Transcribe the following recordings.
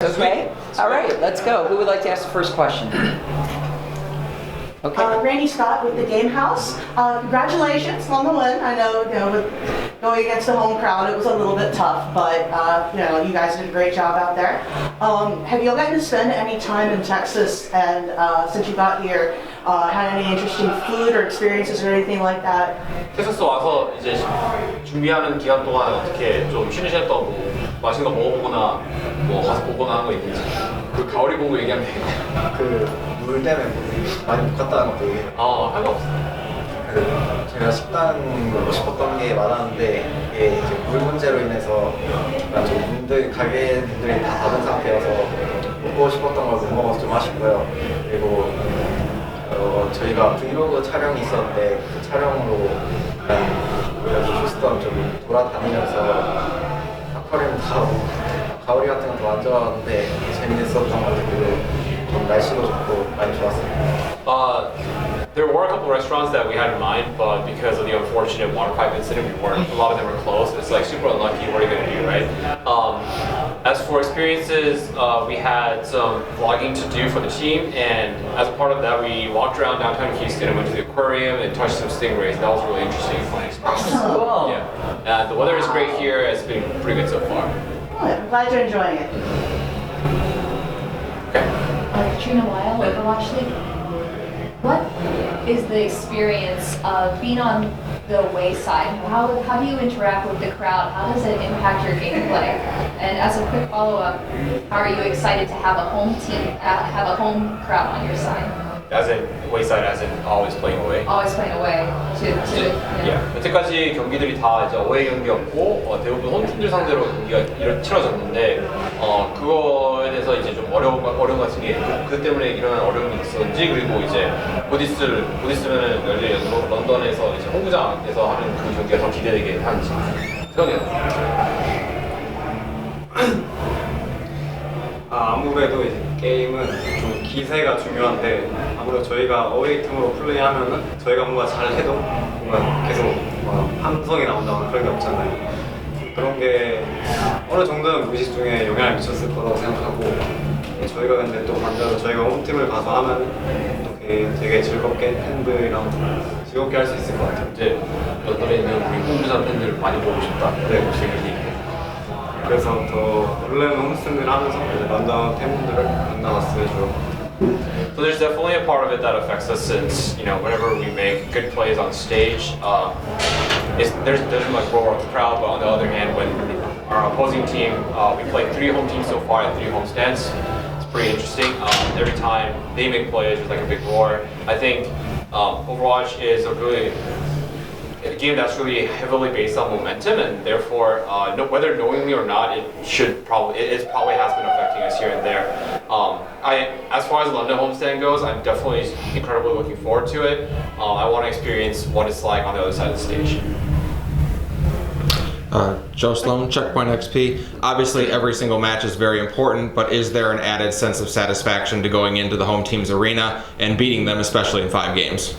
Okay? All right, let's go. Who would like to ask the first question? Okay. Randy Scott with the Game House. Congratulations on the win. I know, with going against the home crowd, it was a little bit tough, but you guys did a great job out there. Have you all gotten to spend any time in Texas? And since you got here, had any interesting food or experiences or anything like that? 텍사스 와서 이제 준비하는 기간 동안 어떻게 좀 쉬는 시간 동안 뭐 맛있는 거 먹어보거나 뭐 가서 보거나 하는 거 있는지. 그 가오리 공부 얘기하면 돼. 물 때문에 많이 못 갔다는 것도 얘기해요. 할 거 없어. 제가 식당 가고 싶었던 게 많았는데 이게 이제 물 문제로 인해서 가게분들이 다 닫은 상태여서 먹고 싶었던 걸 못 먹어서 좀 아쉽고요. 그리고 저희가 브이로그 촬영이 있었는데 그 촬영으로 여기 휴스턴 좀 돌아다니면서 아쿠아리움 가오리 같은 것도 만져봤는데 재밌었던 것 같고 좀 날씨도 좋고 많이 좋았어요. There were a couple restaurants that we had in mind, but because of the unfortunate water pipe incident, a lot of them were closed. It's like super unlucky. What are you gonna do, right? As for experiences, we had some vlogging to do for the team, and as a part of that, we walked around downtown Houston and went to the aquarium and touched some stingrays. That was really interesting and fun experience. Cool. Yeah, and the weather is great here. It's been pretty good so far. Good. I'm glad you're enjoying it. Okay. Katrina Weil, Overwatch League. What is the experience of being on the away side? How do you interact with the crowd? How does it impact your gameplay? And as a quick follow-up, how are you excited to have a home team, have a home crowd on your side? As in wayside, as in always playing away. Always playing away. 여태까지 경기들이 다 이제 어웨이 경기였고 대부분 홈팀들 상대로 경기가 치러졌는데 그거에 대해서 이제 좀 어려움 같은 게 그 때문에 일어난 어려움이 있었는지 그리고 이제 곧 있으면은 열릴 런던에서 이제 홈구장에서 하는 그 경기가 더 기대되게 하는지 그러네요. 아무래도 이제 게임은 좀 기세가 중요한데 아무래도 저희가 어웨이 팀으로 플레이하면은 저희가 뭔가 잘해도 뭔가 계속 함성이 나온다거나 그런 게 없잖아요. 그런 게 어느 정도는 무의식 중에 영향을 미쳤을 거라고 생각하고 저희가 근데 또 반대로 저희가 홈팀을 가서 하면 또 되게 즐겁게 팬들이랑 즐겁게 할 수 있을 것 같아요. 이제 런던에 있는 우리 홈구장 팬들 많이 보고 싶다. 네, 그래서 더 원래는 홈스탠드를 하면서 런던 팬분들을 만나봤으면 좋을 것 같아요. So there's definitely a part of it that affects us since, whenever we make good plays on stage, there's like roar of the crowd, but on the other hand, when our opposing team, we played 3 home teams so far and 3 homestands, it's pretty interesting. Every time they make plays, there's like a big roar. I think Overwatch is a game that's really heavily based on momentum, and therefore, whether knowingly or not, it probably has been affecting us here and there. As far as London homestand goes, I'm definitely incredibly looking forward to it. I want to experience what it's like on the other side of the stage. Joe Sloan, Checkpoint XP. Obviously, every single match is very important, but is there an added sense of satisfaction to going into the home team's arena and beating them, especially in 5 games?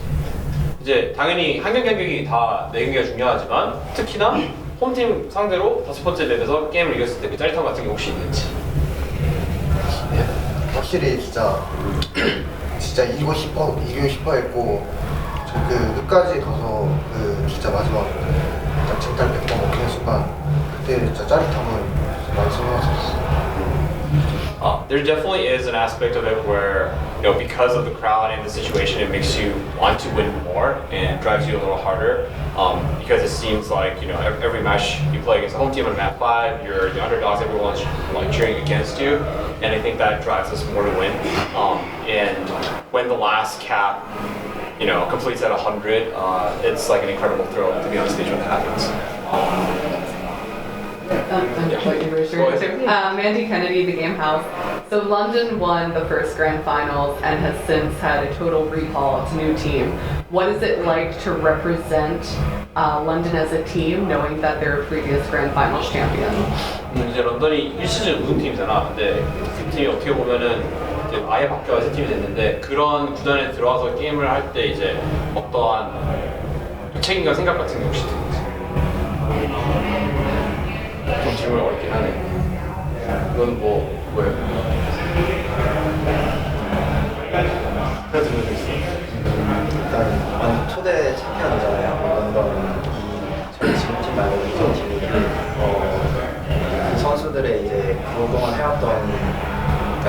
이제 당연히 한 경기 한 경기 다 내 경기가 중요하지만 특히나 홈팀 상대로 5번째 맵에서 게임을 이겼을 때 그 짜릿함 같은 게 혹시 있는지. 확실히 진짜 이기고 싶어 했고 그 끝까지 가서 진짜 마지막 쟁탈 100번 먹히는 순간 그때 진짜 짜릿함을 많이 생각했었어요. There definitely is an aspect of it where, because of the crowd and the situation, it makes you want to win more and drives you a little harder. Because it seems like, every match you play against a home team on map 5, you're the underdogs, everyone's like cheering against you, and I think that drives us more to win. And when the last cap, completes at 100, it's like an incredible thrill to be on stage when that happens. Mandy Kennedy, the Game House. So London won the first grand finals and has since had a total recall of new team. What is it like to represent London as a team, knowing that they're a previous grand finals champion? 이제 런던이 1시즌 우승팀이잖아. 근데 그 팀이 어떻게 보면은 이제 아예 바뀌어서 새 팀이 됐는데 그런 구단에 들어와서 게임을 할 때 이제 어떠한 책임과 생각 같은 게 혹시 드는지. 좀 질문이 어렵긴 하네. 이거는 뭐 뭐예요? 일단 완전 초대 챔피언이잖아요. 런던 저희 지금 팀 말고 이전 팀이 그 선수들의 이제 그동안 해왔던 약간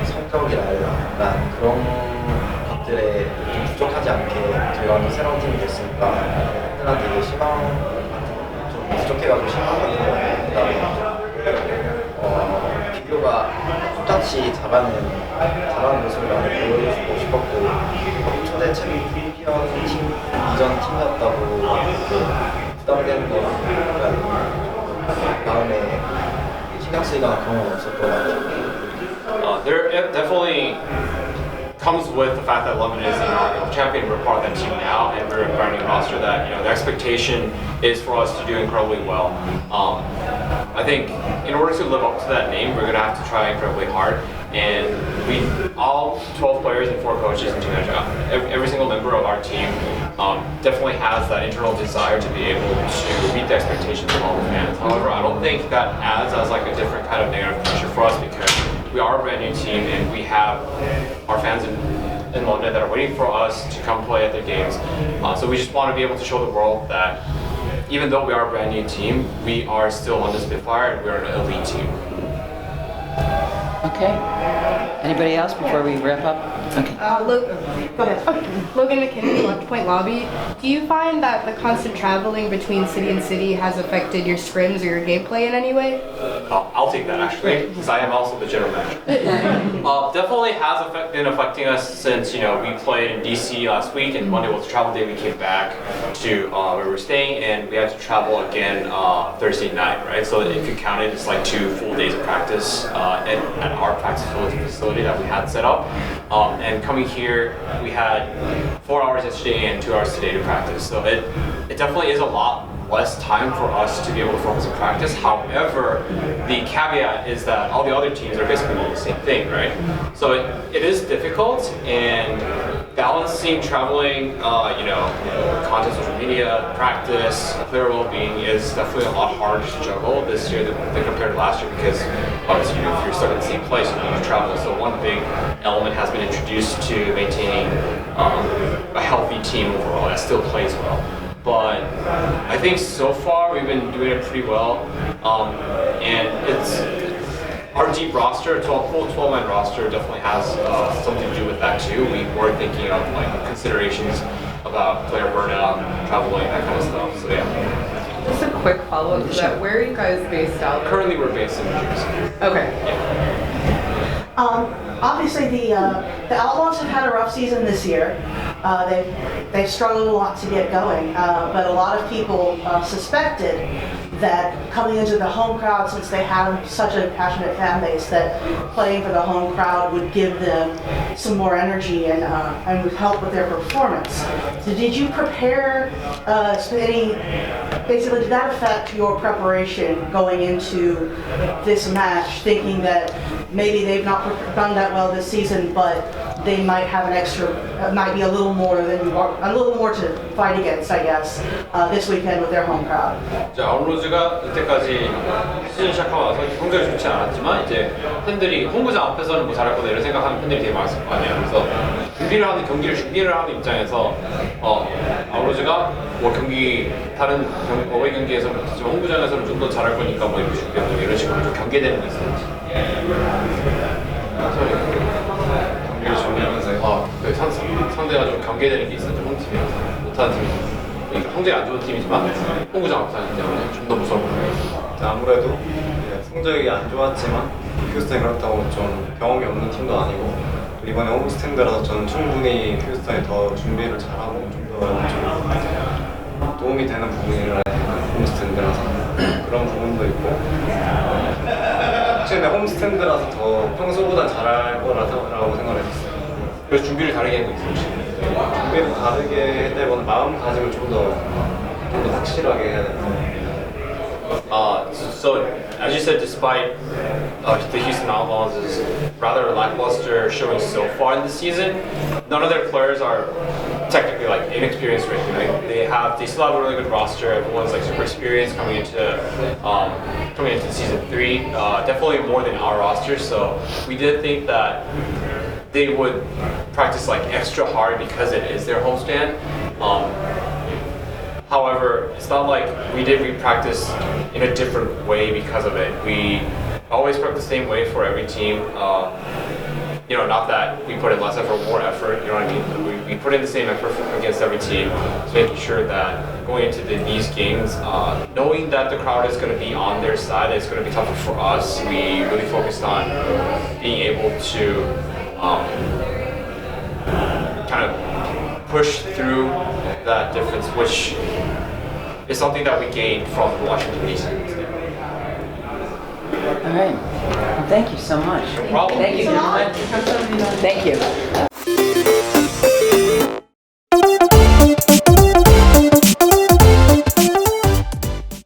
성적이랄까 그런 것들에 좀 부족하지 않게 저희가 완전 새로운 팀이 됐으니까 팬들한테 이제 희망 좀 부족해가지고 희망 같은 거 그다음에 비교가 똑같이 잘하는 모습을 많이 보여주고 싶었고 초대 챔피언 팀 이전 팀이었다고 이렇게 부담되는 거랑 약간 마음에 신경 쓰이거나 그런 건 없었던 것 같아요. There definitely comes with the fact that London is champion. We're part of that team now, and we're a brand new roster. That the expectation is for us to do incredibly well. I think in order to live up to that name, we're gonna have to try incredibly hard. And we all 12 players and 4 coaches and 2 managers, every single member of our team definitely has that internal desire to be able to meet the expectations of all the fans. However, I don't think that adds as like a different kind of negative pressure for us because we are a brand new team and we have our fans in London that are waiting for us to come play at their games. So we just want to be able to show the world that even though we are a brand new team, we are still on the Spitfire and we're an elite team. Okay. Anybody else before we wrap up? Okay. Go ahead. Logan McKinney, Left Point Lobby. Do you find that the constant traveling between city and city has affected your scrims or your gameplay in any way? I'll take that actually, because I am also the general manager. Definitely has been affecting us since we played in DC last week, and Monday was travel day. We came back to where we were staying, and we had to travel again Thursday night, right? So if you count it, it's like 2 full days of practice at our practice facility that we had set up. And coming here, we had 4 hours yesterday and 2 hours today to practice. So it definitely is a lot less time for us to be able to focus on practice. However, the caveat is that all the other teams are basically doing the same thing, right? So it is difficult, and balancing traveling, content, social media, practice, player well-being is definitely a lot harder to juggle this year than compared to last year because obviously if you're stuck in the same place, you need to travel. So one big element has been introduced to maintaining a healthy team overall that still plays well. But I think so far we've been doing it pretty well, and it's our deep roster, full 12-man roster, definitely has something to do with that too. We were thinking of like considerations about player burnout, traveling, that kind of stuff. So yeah. Just a quick follow-up to that. Where are you guys based out of? Currently, we're based in New Jersey. Okay. Obviously, the Outlaws have had a rough season this year. They've struggled a lot to get going, but a lot of people suspected that coming into the home crowd, since they have such a passionate fan base, that playing for the home crowd would give them some more energy and would help with their performance. So did you prepare basically did that affect your preparation going into this match, thinking that maybe they've not done that well this season, but they might have an extra, might be a little more to fight against, I guess, this weekend with their home crowd? 아웃로즈가 이때까지 시즌 시작하고 나서 성적이 좋지 않았지만 이제 팬들이 홈구장 앞에서는 뭐 잘할 거다 이런 생각하는 팬들이 되게 많았을 거 아니에요. 그래서 경기를 준비를 하는 입장에서 아웃로즈가 뭐 다른 어웨이 경기에서 홈구장에서는 좀 더 잘할 거니까 뭐 이렇게 준비하고 이런 식으로 좀 경계되는 게 있었는지. 경기를 준비하면서요. 상대가 좀 경계되는 게 있었는지 홈팀이 못하는 팀이. 그러니까 성적이 안 좋은 팀이지만 홈구장 앞서기 때문에 좀 더 무서운 거예요. 아무래도 성적이 안 좋았지만 휴스턴이 그렇다고 좀 경험이 없는 팀도 아니고 이번에 홈스탠드라서 저는 충분히 휴스턴이 더 준비를 잘하고 좀 더 도움이 되는 부분이라 홈스탠드라서 그런 부분도 있고 확실히 홈스탠드라서 더 평소보다 잘할 거라고 생각을 했어요. 그래서 준비를 다르게 하고 있어요. 준비를 다르게 해보는 마음가짐을 좀 더 확실하게 해야 돼요. So, as you said, despite the Houston Outlaws' rather lackluster showing so far in the season, none of their players are technically like inexperienced ranking. Like they still have a really good roster. Everyone's like super experienced coming into season 3. Definitely more than our roster. So we did think that they would practice like extra hard because it is their homestand. However, it's not like we practice in a different way because of it. We always prep the same way for every team. Not that we put in less effort, more effort, you know what I mean? We put in the same effort against every team, so making sure that going into these games, knowing that the crowd is going to be on their side, it's going to be tougher for us. We really focused on being able to kind of push through that difference, which is something that we gained from the Washington DC. All right. Well, thank you so much. No problem. Thank you. so much. Thank you.